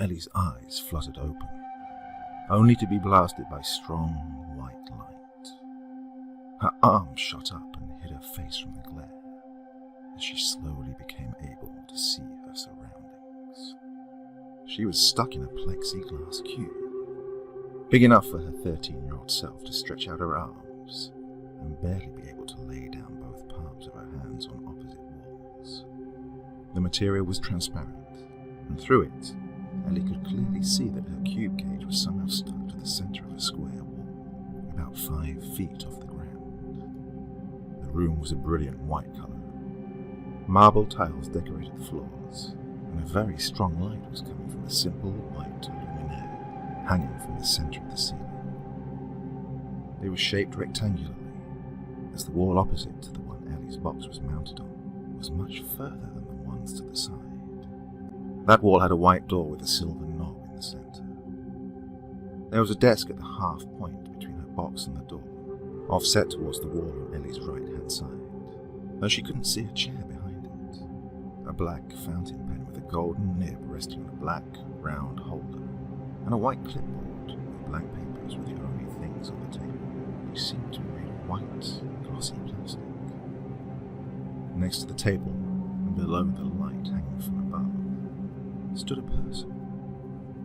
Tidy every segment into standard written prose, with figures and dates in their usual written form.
Ellie's eyes fluttered open, only to be blasted by strong white light. Her arms shot up and hid her face from the glare, as she slowly became able to see her surroundings. She was stuck in a plexiglass cube, big enough for her 13-year-old self to stretch out her arms and barely be able to lay down both palms of her hands on opposite walls. The material was transparent, and through it, Ellie could clearly see that her cube cage was somehow stuck to the center of a square wall, about 5 feet off the ground. The room was a brilliant white color. Marble tiles decorated the floors, and a very strong light was coming from a simple white luminaire hanging from the center of the ceiling. It was shaped rectangularly, as the wall opposite to the one Ellie's box was mounted on was much further than the ones to the side. That wall had a white door with a silver knob in the center. There was a desk at the half point between her box and the door, offset towards the wall on Ellie's right-hand side, though she couldn't see a chair behind it. A black fountain pen with a golden nib resting on a black, round holder, and a white clipboard with blank papers were the only things on the table, which seemed to be made of white, glossy plastic. Next to the table, and below the light hanging from above, stood a person.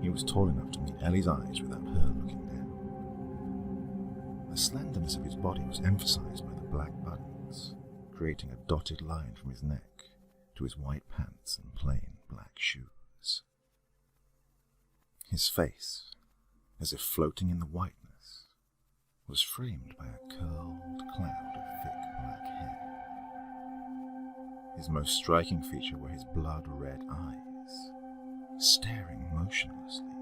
He was tall enough to meet Ellie's eyes without her looking down. The slenderness of his body was emphasized by the black buttons, creating a dotted line from his neck to his white pants and plain black shoes. His face, as if floating in the whiteness, was framed by a curled cloud of thick black hair. His most striking feature were his blood-red eyes, staring motionlessly,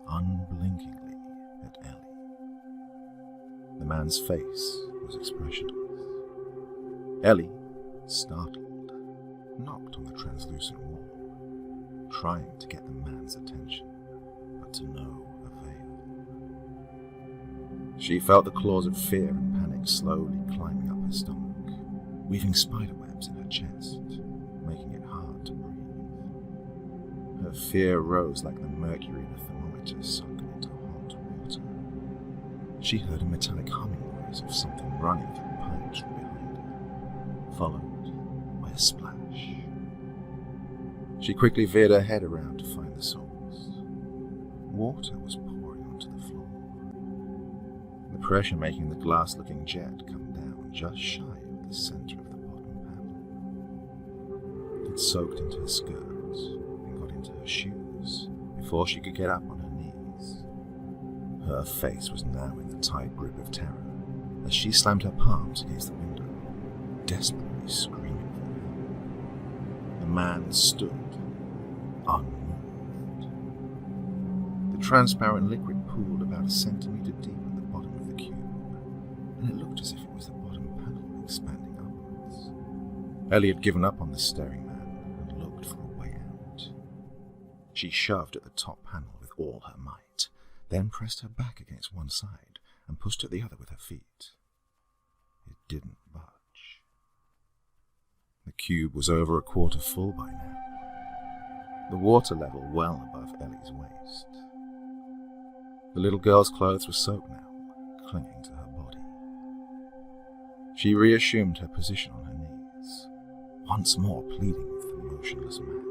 unblinkingly at Ellie. The man's face was expressionless. Ellie, startled, knocked on the translucent wall, trying to get the man's attention, but to no avail. She felt the claws of fear and panic slowly climbing up her stomach, weaving spiderwebs in her chest, making it hard to breathe. Her fear rose like the mercury in a thermometer sunken into hot water. She heard a metallic humming noise of something running through pipes from behind her, followed by a splash. She quickly veered her head around to find the source. Water was pouring onto the floor, the pressure making the glass-looking jet come down just shy of the center of the bottom panel. It soaked into her skirt and got into her shoes before she could get up on her knees. Her face was now in the tight grip of terror as she slammed her palms against the window, desperately screaming for help. The man stood, unmoved. The transparent liquid pooled about a centimeter deep at the bottom of the cube, and it looked as if it was the bottom panel expanding upwards. Ellie had given up on the staring man and looked for a way out. She shoved at the top panel with all her might, then pressed her back against one side and pushed at the other with her feet. It didn't budge. The cube was over a quarter full by now, the water level well above Ellie's waist. The little girl's clothes were soaked now, clinging to her body. She reassumed her position on her knees, once more pleading with the motionless man.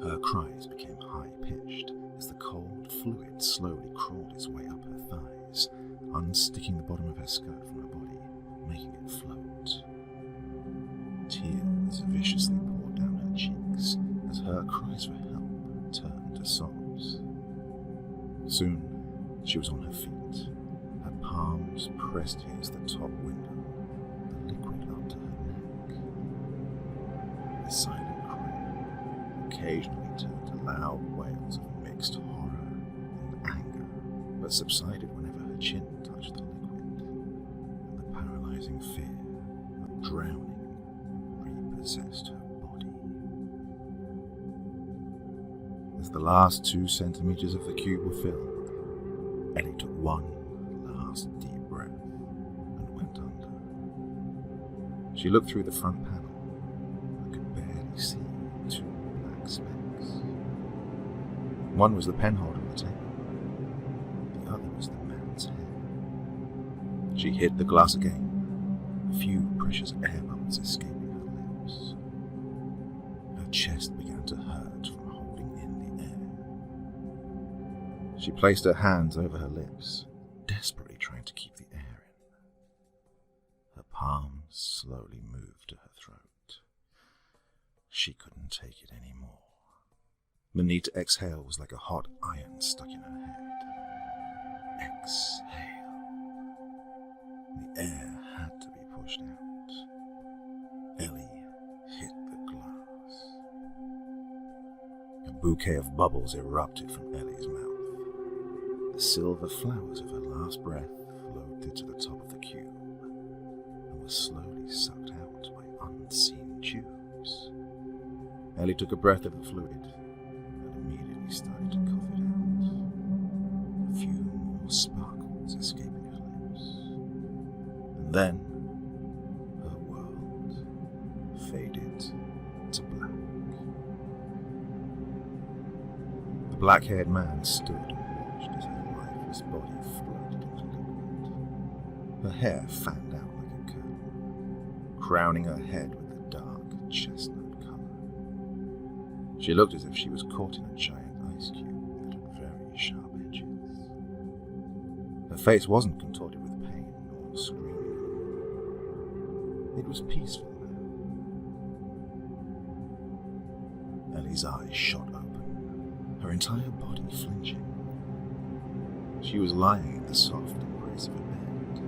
Her cries became high-pitched as the cold fluid slowly crawled its way up her thighs, unsticking the bottom of her skirt from her body, making it float. Tears viciously poured down her cheeks as her cries for help turned to sobs. Soon, she was on her feet, her palms pressed against the top window, the liquid up to her neck. The silent cry occasionally turned to loud wails of mixed horror and anger, but subsided whenever her chin touched the liquid, and the paralyzing fear of drowning repossessed her body. As the last 2 centimeters of the cube were filled, Ellie took one last deep breath and went under. She looked through the front panel and could barely see 2 black specks. One was the penholder on the table. The other was the man's hair. She hit the glass again, a few precious air bubbles escaping her lips. Her chest began to hurt from holding in the air. She placed her hands over her lips, desperately trying to keep the air in. Her palms slowly moved to her throat. She couldn't take it anymore. The need to exhale was like a hot iron stuck in her head. Exhale. The air had to be pushed out. Ellie hit the glass. A bouquet of bubbles erupted from Ellie's mouth. The silver flowers of her last breath floated to the top of the cube and were slowly sucked out by unseen tubes. Ellie took a breath of the fluid and immediately started to cough it out. A few more sparkles escaping her lips. And then her world faded to black. The black-haired man stood and watched as her lifeless body floated into liquid. Her hair fanned out like a curtain, crowning her head with the dark chestnut. She looked as if she was caught in a giant ice cube that had very sharp edges. Her face wasn't contorted with pain or screaming. It was peaceful now. Ellie's eyes shot open, her entire body flinching. She was lying in the soft embrace of a bed.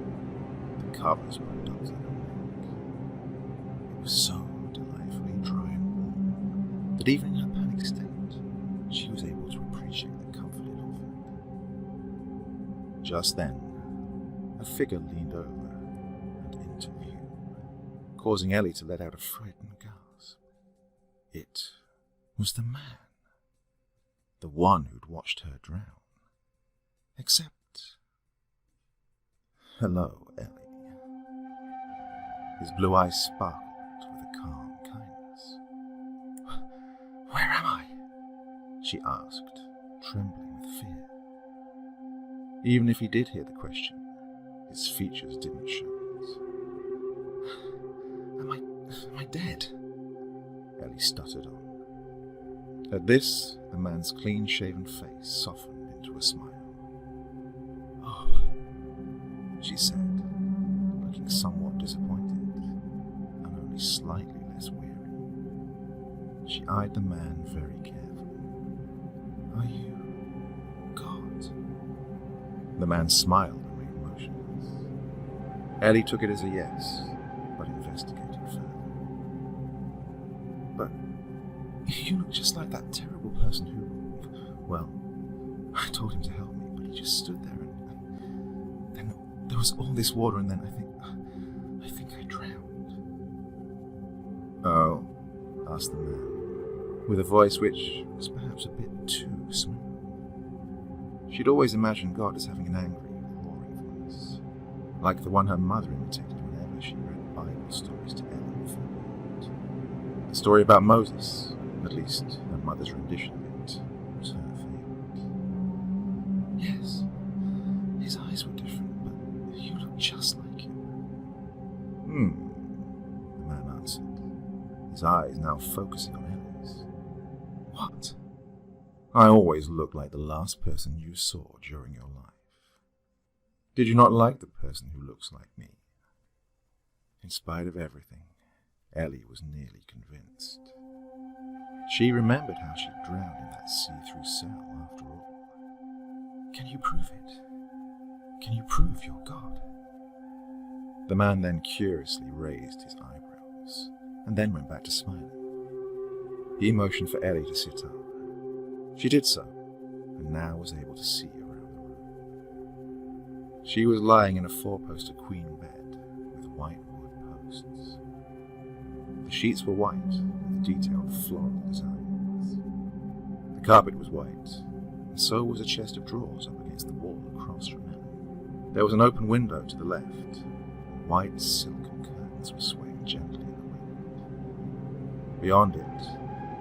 The covers were dumped on her neck. It was so delightfully dry and warm that even in her panic state, she was able to appreciate the comfort it offered. Just then, a figure leaned over and into view, causing Ellie to let out a frightened gasp. It was the man, the one who'd watched her drown. Except... Hello, Ellie. His blue eyes sparkled with a calm kindness. Where am I? She asked, trembling with fear. Even if he did hear the question, his features didn't show it. Am I dead? Ellie stuttered on. At this, the man's clean-shaven face softened into a smile. Oh, she said, looking somewhat disappointed, and only slightly less weary. She eyed the man very carefully. Are you God? The man smiled and remained motionless. Ellie took it as a yes, but investigated further. But you look just like that terrible person who, well, I told him to help me, but he just stood there and then there was all this water and then I think I drowned. Oh, asked the man, with a voice which was perhaps a bit too smooth. She'd always imagined God as having an angry, roaring voice, like the one her mother imitated whenever she read Bible stories to Ellie before bed. The story about Moses, at least her mother's rendition of it, was her favourite. Yes, his eyes were different, but you look just like him. The man answered, his eyes now focusing on Ellie's. What? I always look like the last person you saw during your life. Did you not like the person who looks like me? In spite of everything, Ellie was nearly convinced. She remembered how she drowned in that see-through cell after all. Can you prove it? Can you prove you're God? The man then curiously raised his eyebrows, and then went back to smiling. He motioned for Ellie to sit up. She did so, and now was able to see around the room. She was lying in a four-poster queen bed with white wood posts. The sheets were white, with detailed floral designs. The carpet was white, and so was a chest of drawers up against the wall across from Ellie. There was an open window to the left, and white silken curtains were swaying gently in the wind. Beyond it,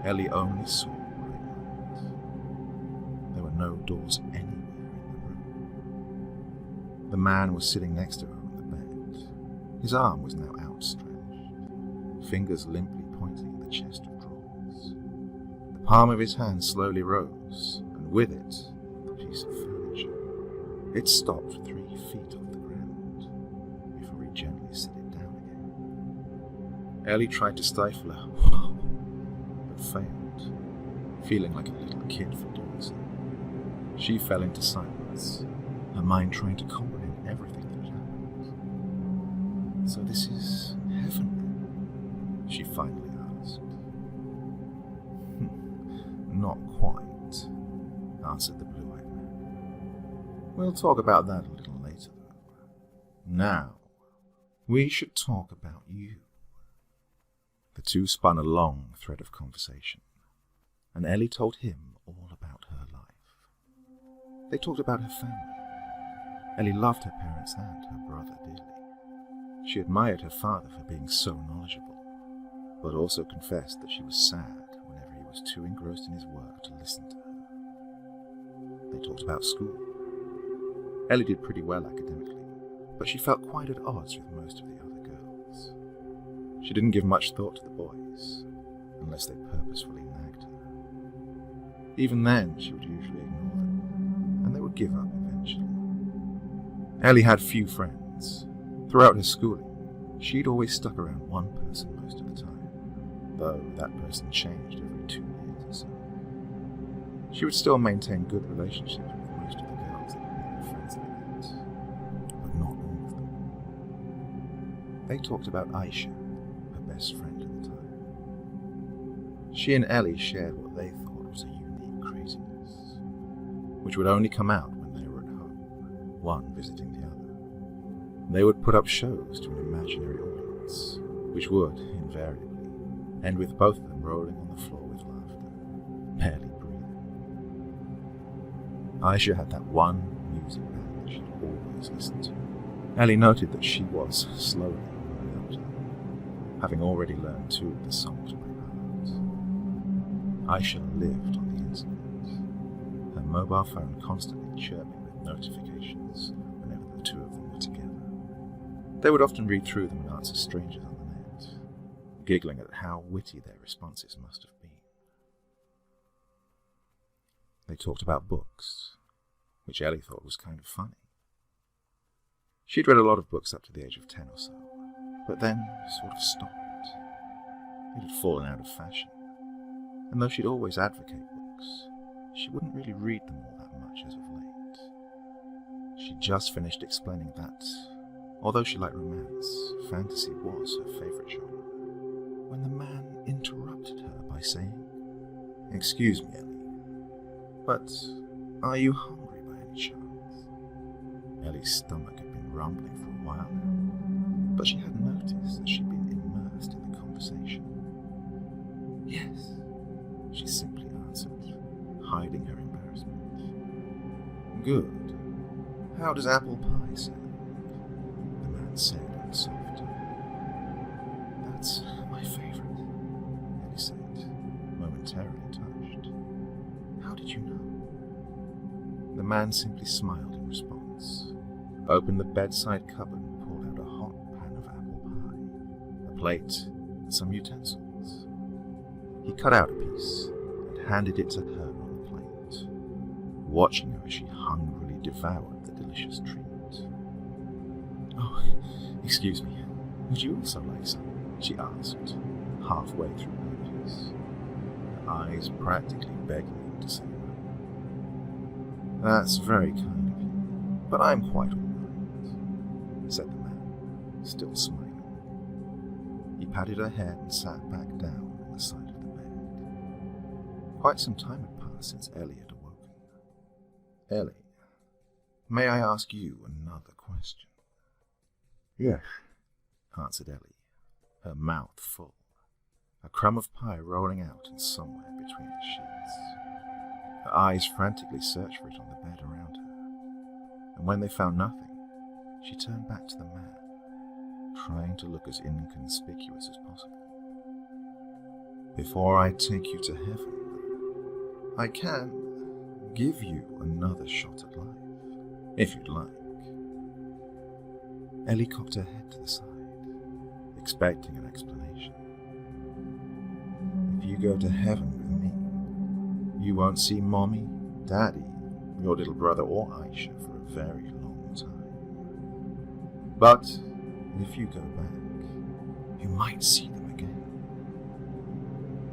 Ellie only saw bright light. no doors anywhere in the room. The man was sitting next to her on the bed. His arm was now outstretched, fingers limply pointing at the chest of drawers. The palm of his hand slowly rose, and with it, a piece of furniture. It stopped 3 feet off the ground, before he gently set it down again. Ellie tried to stifle a whoa, but failed, feeling like a little kid for doing so. She fell into silence, her mind trying to comprehend everything that had happened. "So this is heaven, then?" she finally asked. "Not quite," answered the blue-eyed man. "We'll talk about that a little later, though. Now, we should talk about you." The two spun a long thread of conversation, and Ellie told him all about her life. They talked about her family. Ellie loved her parents and her brother dearly. She admired her father for being so knowledgeable, but also confessed that she was sad whenever he was too engrossed in his work to listen to her. They talked about school. Ellie did pretty well academically, but she felt quite at odds with most of the other girls. She didn't give much thought to the boys, unless they purposefully nagged her. Even then, she would usually ignore them, and they would give up eventually. Ellie had few friends. Throughout her schooling, she'd always stuck around one person most of the time, though that person changed every 2 years or so. She would still maintain good relationships with most of the girls that made her friends like that, but not all of them. They talked about Aisha, her best friend at the time. She and Ellie shared what they thought was a unique craziness, which would only come out when they were at home, one visiting the other. They would put up shows to an imaginary audience, which would, invariably, end with both of them rolling on the floor with laughter, barely breathing. Aisha had that one music band that she'd always listened to. Ellie noted that she was slowly warming up to them, having already learned 2 of the songs by heart. Aisha lived on the internet, her mobile phone constantly chirping with notifications whenever the 2 of them were together. They would often read through them and answer strangers on the net, giggling at how witty their responses must have been. They talked about books, which Ellie thought was kind of funny. She'd read a lot of books up to the age of 10 or so, but then sort of stopped. It had fallen out of fashion, and though she'd always advocate books, she wouldn't really read them all that much as of late. She'd just finished explaining that, although she liked romance, fantasy was her favourite genre, when the man interrupted her by saying, "Excuse me, Ellie, but are you hungry by any chance?" Ellie's stomach had been rumbling for a while now, but she hadn't noticed that she'd been immersed in the conversation. "Yes," she simply answered, hiding her embarrassment. "Good. How does apple pie sound?" said in a soft tone. "That's my favourite," Ellie said, momentarily touched. "How did you know?" The man simply smiled in response, opened the bedside cupboard and pulled out a hot pan of apple pie, a plate, and some utensils. He cut out a piece and handed it to her on the plate, watching her as she hungrily devoured the delicious treat. "Oh, excuse me, would you also like some?" she asked, halfway through her piece, her eyes practically begging him to say no. "That's very kind of you, but I'm quite all right," said the man, still smiling. He patted her head and sat back down on the side of the bed. Quite some time had passed since Ellie had awoken. "Ellie, may I ask you another question?" "Yes," answered Ellie, her mouth full, a crumb of pie rolling out and somewhere between the sheets. Her eyes frantically searched for it on the bed around her, and when they found nothing, she turned back to the man, trying to look as inconspicuous as possible. "Before I take you to heaven, I can give you another shot at life, if you'd like. Ellie cocked her head to the side, expecting an explanation. If you go to heaven with me, you won't see Mommy, Daddy, your little brother or Aisha for a very long time. But if you go back, you might see them again.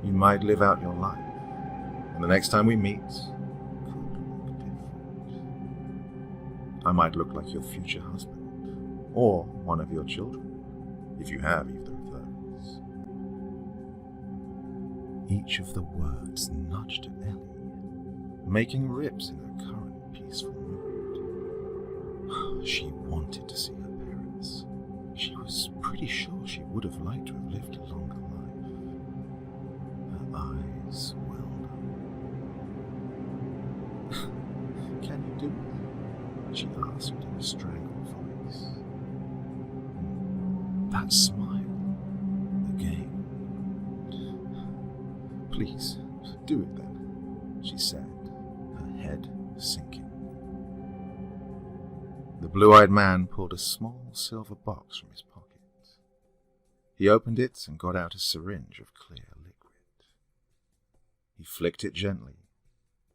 You might live out your life, and the next time we meet, could look different. I might look like your future husband, or one of your children, if you have either of those. Each of the words nudged at Ellie, making rips in her current peaceful mood. She wanted to see her parents. She was pretty sure she would have liked to have lived a longer life. Her eyes welled up. Can you do it? She asked in a strangled voice. That smile again. Please, do it then, she said, her head sinking. The blue-eyed man pulled a small silver box from his pocket. He opened it and got out a syringe of clear liquid. He flicked it gently,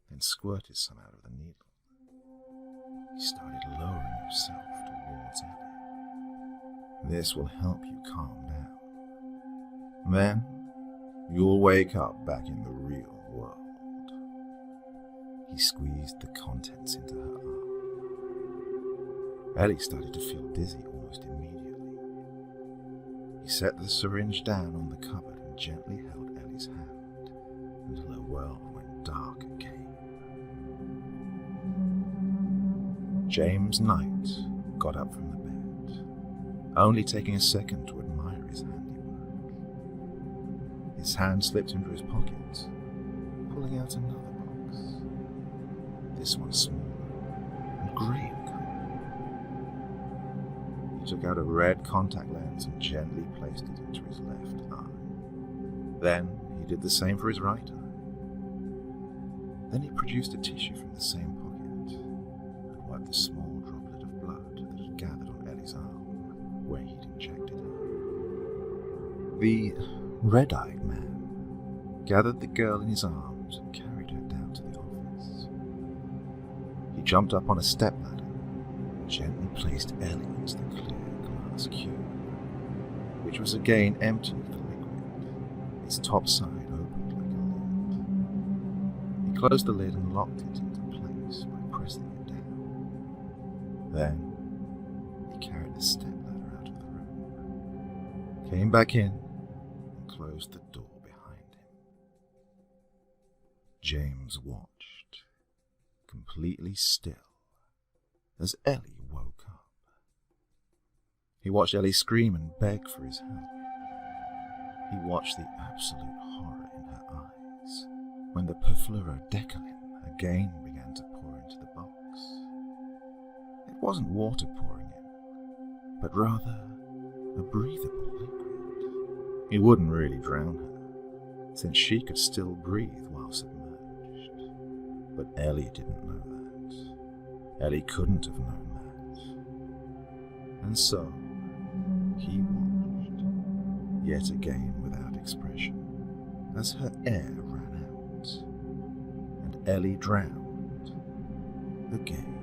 then squirted some out of the needle. He started lowering himself towards Ellie. This will help you calm down. Then, you'll wake up back in the real world. He squeezed the contents into her arm. Ellie started to feel dizzy almost immediately. He set the syringe down on the cupboard and gently held Ellie's hand until her world went dark again. James Knight got up from the bed, only taking a second to admire his handiwork. His hand slipped into his pocket, pulling out another box. This one smaller and grey in colour. He took out a red contact lens and gently placed it into his left eye. Then he did the same for his right eye. Then he produced a tissue from the same pocket and wiped the small droplet of blood that had gathered on Ellie's arm where he'd injected her. The red-eyed man gathered the girl in his arms and carried her down to the office. He jumped up on a stepladder and gently placed Ellie into the clear glass cube, which was again empty of the liquid, its top side opened like a lid. He closed the lid and locked it into place by pressing it down. Then he carried the stepladder out of the room, came back in, and closed the door behind him. James watched, completely still, as Ellie woke up. He watched Ellie scream and beg for his help. He watched the absolute horror in her eyes when the perfluorodecolin again began to pour into the box. It wasn't water pouring in, but rather a breathable liquid. It wouldn't really drown her, since she could still breathe while submerged. But Ellie didn't know that. Ellie couldn't have known that. And so, he watched, yet again without expression, as her air ran out, and Ellie drowned again.